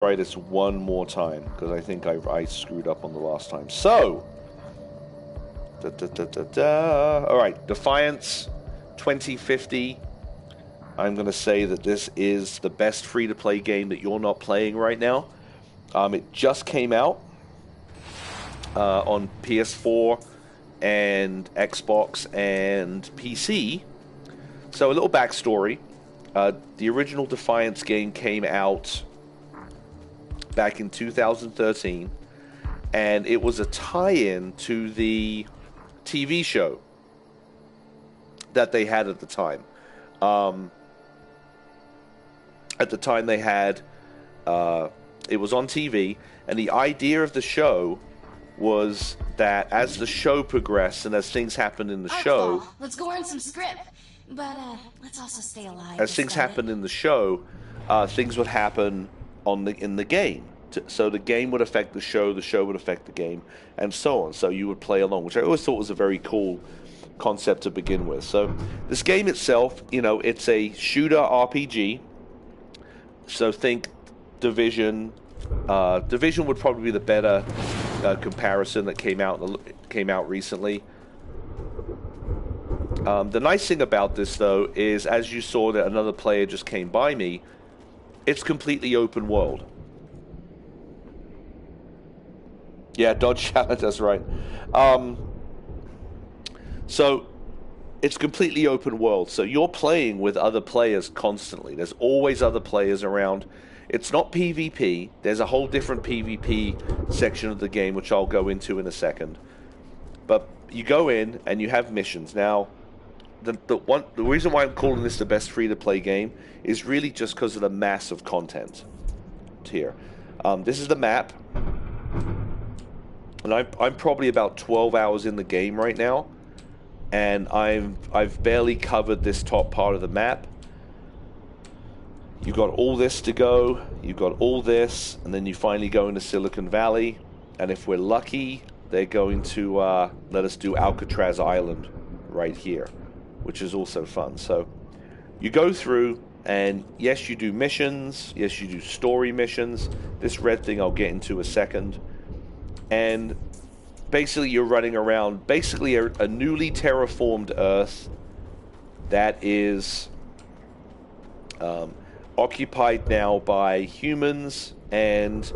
try this one more time because I think I screwed up on the last time. So, all right, Defiance 2050. I'm going to say that this is the best free-to-play game that you're not playing right now. It just came out on PS4 and Xbox and PC. So a little backstory. The original Defiance game came out back in 2013, and it was a tie-in to the TV show that they had at the time. At the time they had, it was on TV, and the idea of the show was that as the show progressed and as things happened in the show... Let's go earn some script, but let's also stay alive. As things happened in the show, things would happen in the game. So the game would affect the show would affect the game, and so on. So you would play along, which I always thought was a very cool concept to begin with. So this game itself, you know, it's a shooter RPG. So think Division. Division would probably be the better comparison that came out recently. The nice thing about this, though, is as you saw that another player just came by me, it's completely open world. Yeah, Dodge Challenge, that's right. So it's completely open world. So you're playing with other players constantly. There's always other players around. It's not PvP. There's a whole different PvP section of the game, which I'll go into in a second. But you go in and you have missions. Now, the reason why I'm calling this the best free-to-play game is really just because of the mass of content here. This is the map. And I'm probably about 12 hours in the game right now, and I've barely covered this top part of the map. You've got all this to go, you've got all this, and then you finally go into Silicon Valley, and if we're lucky, they're going to let us do Alcatraz Island right here, which is also fun. So you go through, and yes, you do missions, yes, you do story missions. This red thing I'll get into a second. And basically you're running around basically a newly terraformed Earth that is occupied now by humans and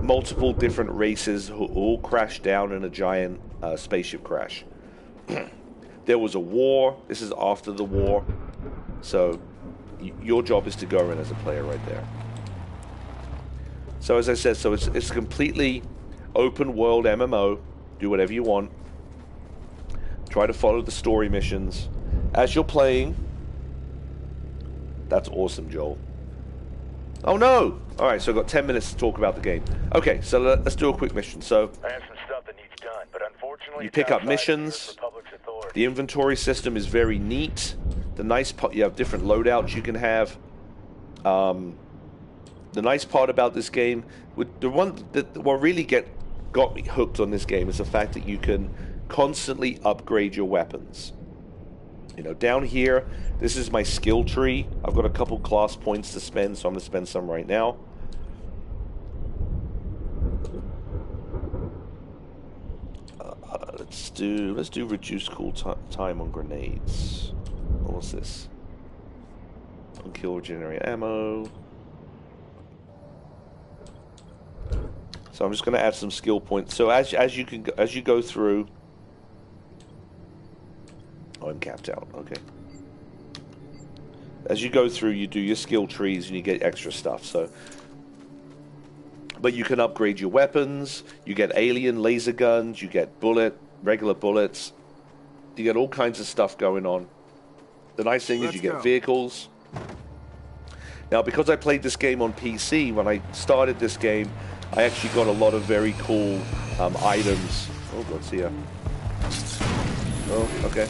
multiple different races who all crashed down in a giant spaceship crash. There was a war. This is after the war. So your job is to go in as a player right there. So as I said, so it's completely open world MMO. Do whatever you want. Try to follow the story missions as you're playing. That's awesome, Joel. Oh no! Alright, so I've got 10 minutes to talk about the game. Okay, so let's do a quick mission. So I have some stuff that needs done, but unfortunately you pick up missions. The inventory system is very neat. The nice part, you have different loadouts you can have. The nice part about this game, what really got me hooked on this game is the fact that you can constantly upgrade your weapons. You know, down here, this is my skill tree. I've got a couple class points to spend, so I'm going to spend some right now. Let's do reduce cool time on grenades. What's this? Kill regenerate ammo. So I'm just going to add some skill points. So as you go through. Oh, I'm capped out. Okay. As you go through, you do your skill trees and you get extra stuff. So, but you can upgrade your weapons. You get alien laser guns. You get regular bullets. You get all kinds of stuff going on. The nice thing is you get vehicles. Now, because I played this game on PC, when I started this game, I actually got a lot of very cool items. Oh, let's see here. Oh, okay.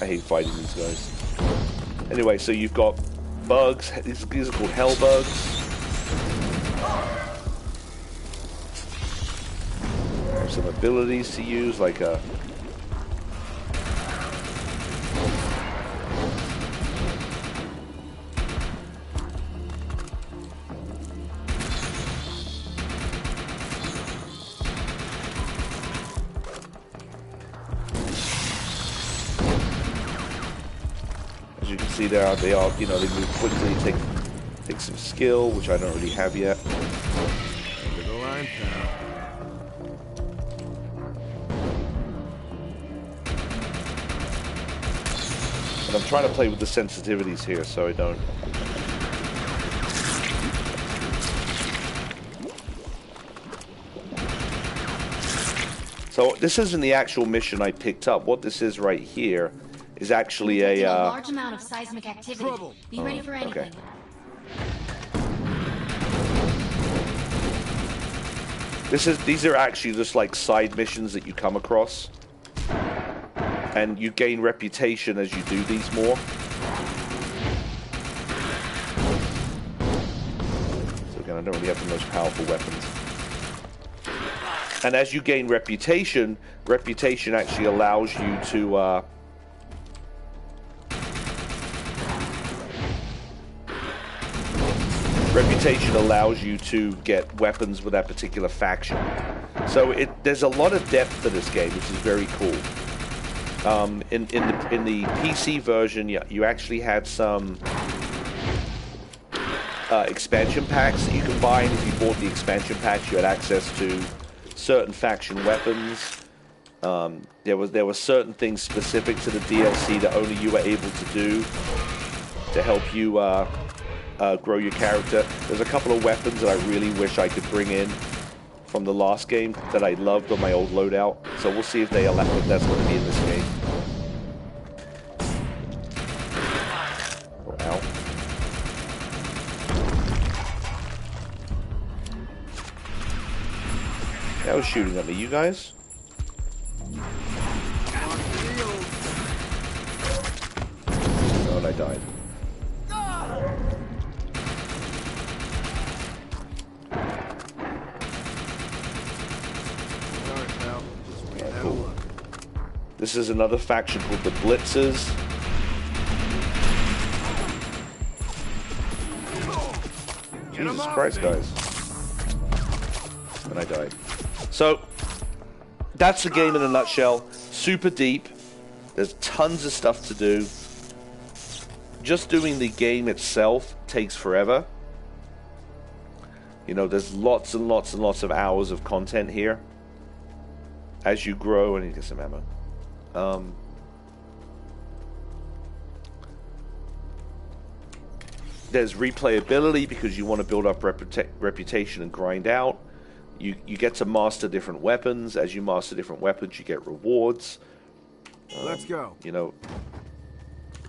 I hate fighting these guys. Anyway, so you've got bugs. These are called hell bugs. Some abilities to use, like a As you can see, they are, you know, they move quickly, take some skill, which I don't really have yet. Over the line, pal. And I'm trying to play with the sensitivities here, so I don't. So this isn't the actual mission I picked up. What this is right here is actually a large amount of seismic activity. Trouble. Be ready for anything. Okay. These are actually just like side missions that you come across, and you gain reputation as you do these more. So again, I don't really have the most powerful weapons. And as you gain reputation actually allows you to get weapons with that particular faction. So there's a lot of depth to this game, which is very cool. In the PC version, you actually had some expansion packs that you can buy, and if you bought the expansion packs, you had access to certain faction weapons. There were certain things specific to the DLC that only you were able to do to help you grow your character. There's a couple of weapons that I really wish I could bring in from the last game that I loved on my old loadout. So we'll see if that's going to be in this game. Oh, ow. That was shooting at me. You guys? Oh, and I died. Yeah, cool. This is another faction called the Blitzers. Jesus Christ, guys. And I died. So, that's the game in a nutshell. Super deep. There's tons of stuff to do. Just doing the game itself takes forever. You know, there's lots and lots and lots of hours of content here. As you grow, I need to get some ammo. There's replayability because you want to build up reputation and grind out. You get to master different weapons. As you master different weapons, you get rewards. Let's go. You know,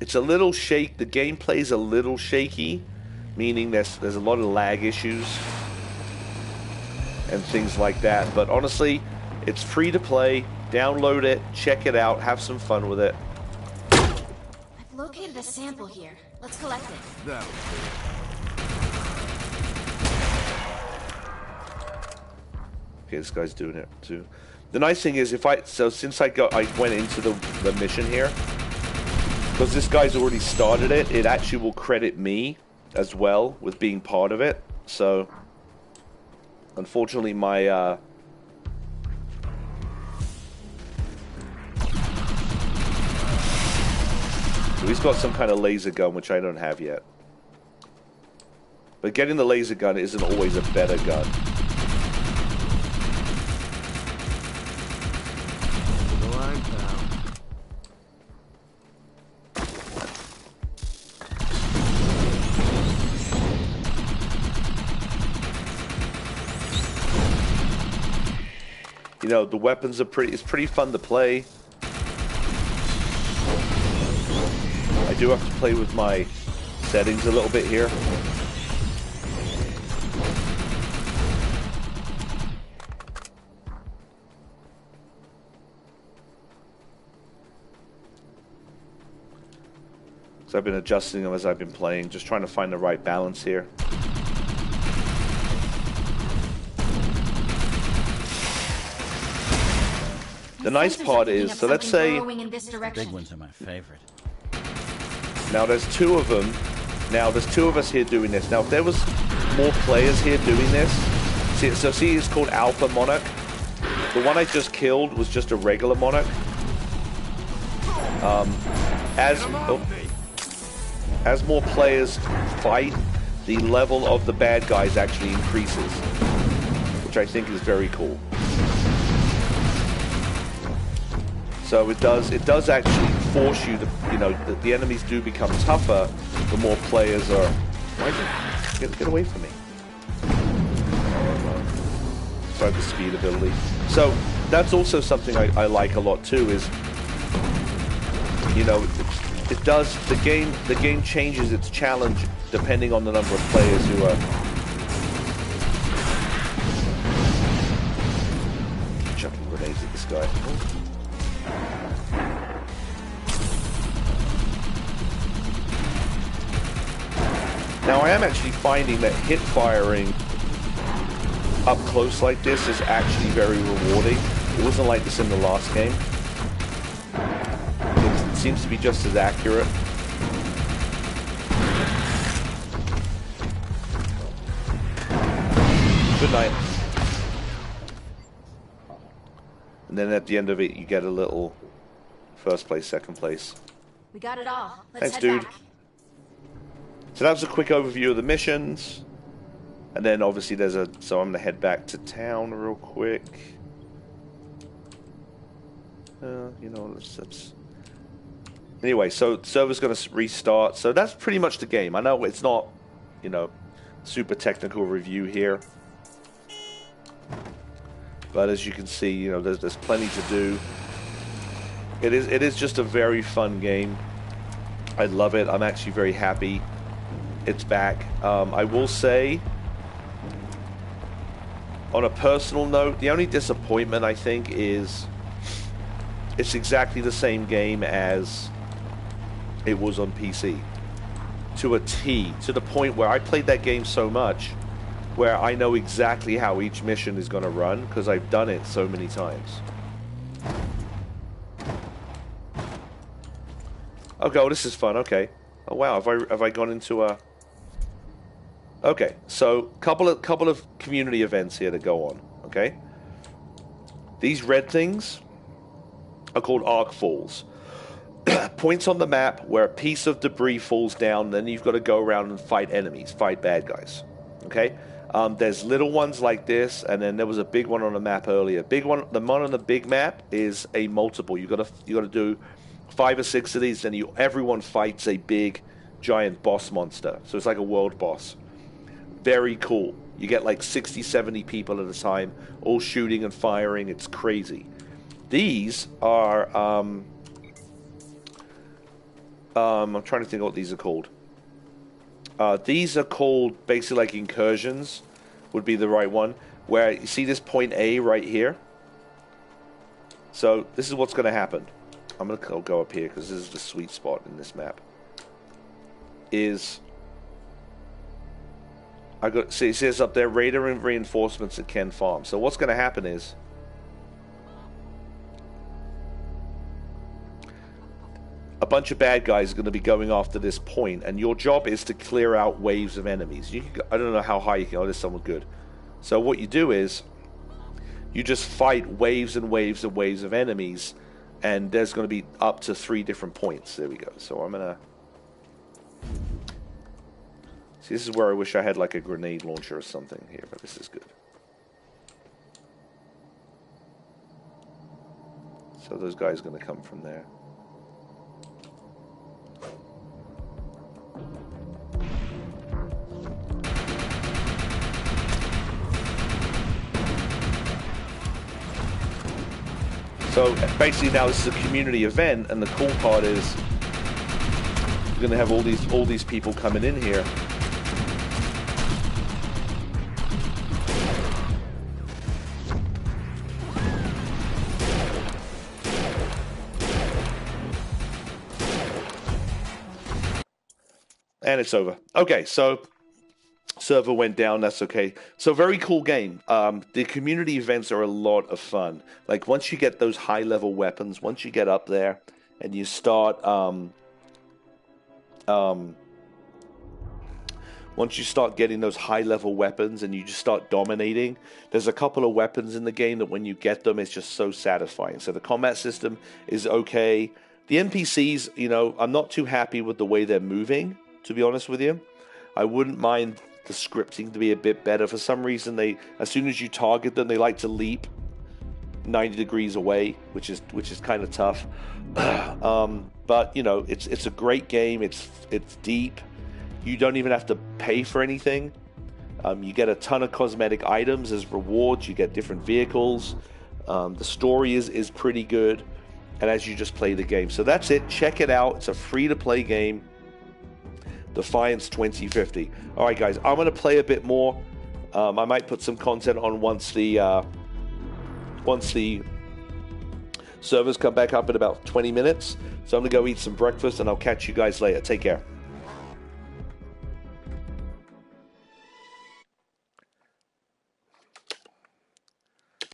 it's a little the gameplay's a little shaky, meaning there's a lot of lag issues and things like that. But honestly, it's free to play. Download it, check it out, have some fun with it. I've located a sample here. Let's collect it. That. Okay, this guy's doing it too. The nice thing is, since I went into the mission here, because this guy's already started it, it actually will credit me as well with being part of it. So, unfortunately, my he's got some kind of laser gun, which I don't have yet. But getting the laser gun isn't always a better gun. The line, pal. You know, the weapons are it's pretty fun to play. I do have to play with my settings a little bit here. So I've been adjusting them as I've been playing, just trying to find the right balance here. The nice part is, so let's say... Big ones are my favorite. Now there's two of them. Now there's two of us here doing this. Now if there was more players here doing this, see it's called Alpha Monarch. The one I just killed was just a regular Monarch. as more players fight, the level of the bad guys actually increases, which I think is very cool. So it does actually force you to, the enemies do become tougher the more players are. Get away from me. Sorry, the speed ability. So that's also something I like a lot too. Is it does the game changes its challenge depending on the number of players who are chucking grenades at this guy. Now I am actually finding that hip firing up close like this is actually very rewarding. It wasn't like this in the last game. It seems to be just as accurate. Good night. And then at the end of it, you get a little first place, second place. We got it all. Thanks, Let's head dude. back. So that was a quick overview of the missions. And then obviously so I'm going to head back to town real quick. Let's... Anyway, so server's going to restart. So that's pretty much the game. I know it's not, super technical review here. But as you can see, there's plenty to do. It is just a very fun game. I love it. I'm actually very happy it's back. I will say, on a personal note, the only disappointment I think is it's exactly the same game as it was on PC. To a T. To the point where I played that game so much where I know exactly how each mission is going to run because I've done it so many times. Okay, well, this is fun. Okay. Oh wow, have I gone into a... Okay, so couple of community events here to go on. Okay, these red things are called arc falls. Points on the map where a piece of debris falls down, then you've got to go around and fight enemies, fight bad guys. Okay, there's little ones like this, and then there was a big one on the map earlier. Big one, the one on the big map is a multiple. You got to do 5 or 6 of these, then everyone fights a big giant boss monster. So it's like a world boss. Very cool. You get like 60, 70 people at a time, all shooting and firing. It's crazy. These are, I'm trying to think what these are called. These are called basically like incursions, would be the right one. Where you see this point A right here. So this is what's going to happen. I'm going to go up here because this is the sweet spot in this map. See, it says up there, Raider and reinforcements at Ken Farm. So what's going to happen is a bunch of bad guys are going to be going after this point, and your job is to clear out waves of enemies. I don't know how high you can go. Oh, there's someone good. So what you do is you just fight waves and waves and waves of enemies, and there's going to be up to 3 different points. There we go. So I'm going to... See, this is where I wish I had like a grenade launcher or something here, but this is good. So those guys are going to come from there. So basically now this is a community event, and the cool part is you're going to have all these people coming in here. And it's over. Okay, so server went down. That's okay. So very cool game. The community events are a lot of fun. Like once you get those high level weapons, once you get up there and you start, once you start getting those high level weapons and you just start dominating, there's a couple of weapons in the game that when you get them, it's just so satisfying. So the combat system is okay. The NPCs, I'm not too happy with the way they're moving. to be honest with you. I wouldn't mind the scripting to be a bit better. For some reason, as soon as you target them, they like to leap 90 degrees away, which is kind of tough. But you know, it's a great game. It's deep. You don't even have to pay for anything. You get a ton of cosmetic items as rewards. You get different vehicles. The story is pretty good, and as you just play the game. So that's it. Check it out. It's a free-to-play game. Defiance 2050. All right, guys. I'm going to play a bit more. I might put some content on once the servers come back up in about 20 minutes. So I'm going to go eat some breakfast, and I'll catch you guys later. Take care.